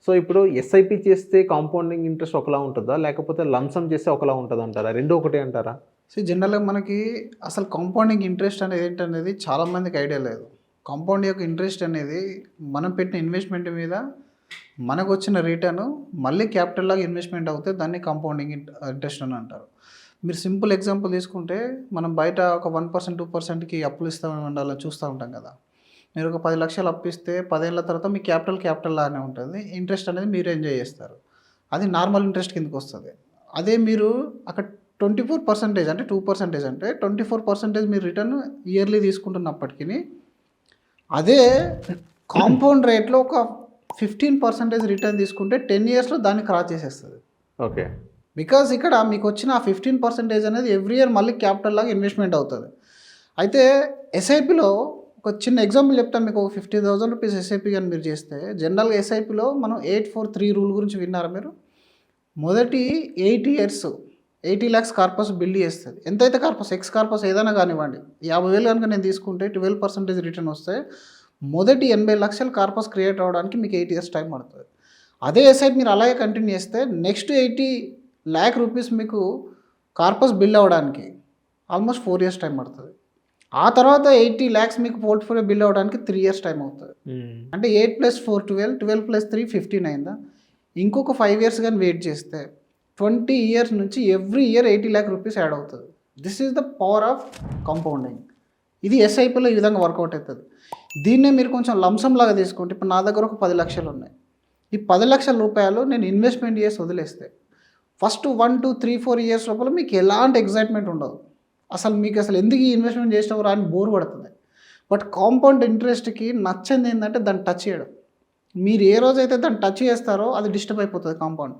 So ఇప్పుడు SIP చేస్తే compounding interest ఒకలా ఉంటుందా? లేకపోతే లంసమ్ చేస్తే ఒకలా ఉంటదంటారా? 2 ఒకటే అంటారా? జనరల్‌గా మనకి అసలు కాంపౌండింగ్ ఇంట్రెస్ట్ అనేది ఏంటనేది చాలా మందికి ఐడియా లేదు. కాంపౌండ్ యొక్క ఇంట్రెస్ట్ అనేది మనం పెట్టిన ఇన్వెస్ట్‌మెంట్ మీద మనకొచ్చిన రిటర్న్ మళ్ళీ క్యాపిటల్‌లాగా ఇన్వెస్ట్‌మెంట్ అవుతే దాన్ని కాంపౌండింగ్ ఇంట్రెస్ట్ అని అంటారు. మీరు సింపుల్ ఎగ్జాంపుల్ తీసుకుంటే మనం బయట ఒక 1%, 2%కి అప్పులు ఉండాలని చూస్తూ ఉంటాం కదా! మీరు ఒక 10,00,000 అప్పిస్తే 10 ఏళ్ల తర్వాత మీ క్యాపిటల్ లాగానే ఉంటుంది. ఇంట్రెస్ట్ అనేది మీరు ఎంజాయ్ చేస్తారు. అది నార్మల్ ఇంట్రెస్ట్ కిందకొస్తది. అదే మీరు అక్కడ 24% అంటే 2% అంటే 24% మీరు రిటర్న్ ఇయర్లీ తీసుకుంటున్నప్పటికిని, అదే కాంపౌండ్ రేట్‌లో ఒక 15% రిటర్న్ తీసుకుంటే 10 ఇయర్స్‌లో దాన్ని క్రాస్ చేసేస్తది. ఓకే. బికాజ్ ఇక్కడ మీకొచ్చిన ఆ 15% అనేది ఎవ్రీ ఇయర్ మళ్ళీ క్యాపిటల్‌లాగా ఇన్వెస్ట్‌మెంట్ అవుతది. అయితే ఎస్ఐపిలో ఒక చిన్న ఎగ్జాంపుల్ చెప్తాను మీకు. ఒక ₹50,000 ఎస్ఐపి గాని మీరు చేస్తే, జనరల్‌గా ఎస్ఐపిలో మనం 843 రూల్ గురించి విన్నారా మీరు? మొదటి 8 ఇయర్స్ 80 లాక్స్ కార్పస్ బిల్డ్ చేస్తది. ఎంతైతే కార్పస్, ఎక్స్ కార్పస్ ఏదైనా కానివ్వండి. 50,000 గనుక నేను తీసుకుంటే 12% రిటర్న్ వస్తే, మొదటి 80 లక్షల కార్పస్ క్రియేట్ అవ్వడానికి మీకు 8 ఇయర్స్ టైం పడతది. అదే ఎస్ఐపి మీరు అలాగే కంటిన్యూ చేస్తే నెక్స్ట్ 80 lakh రూపీస్ మీకు కార్పస్ బిల్డ్ అవ్వడానికి ఆల్మోస్ట్ 4 ఇయర్స్ టైం పడతది. ఆ తర్వాత 80 lakhs మీకు పోర్ట్‌ఫోలియో బిల్డ్ అవ్వడానికి 3 ఇయర్స్ టైం అవుతది. అంటే 8 + 4 12, 12 + 3 15 అయిందా? ఇంకొక 5 ఇయర్స్ గాని వెయిట్ చేస్తే 20 ఇయర్స్ నుంచి every year 80 lakh rupees add అవుతది. This is the power of compounding. ఇది ఎస్ఐపిలో ఈ విధంగా వర్కౌట్ అవుతది. దీన్నే మీరు కొంచెం లంసమ్ లాగా తీసుకుంటే, ఇప్పుడు నా దగ్గర ఒక 10,00,000 ఉన్నాయి. ఈ 10,00,000 రూపాయలు నేను ఇన్వెస్ట్‌మెంట్ చేసి వదిలేస్తే ఫస్ట్ 1, 2, 3, 4 ఇయర్స్ లోపల మీకు ఎలాంటి ఎక్సైట్‌మెంట్ ఉండదు. మీకు అసలు ఎందుకు ఈ ఇన్వెస్ట్‌మెంట్ చేసినావురా అని బోర్ కొడుతుంది. బట్ కాంపౌండ్ ఇంట్రెస్ట్‌కి నచ్చనిది ఏందంటే దాన్ని టచ్ చేయడం. మీరు ఏ రోజైతే దాన్ని టచ్ చేస్తారో అది డిస్టర్బ్ అయిపోతది కాంపౌండ్.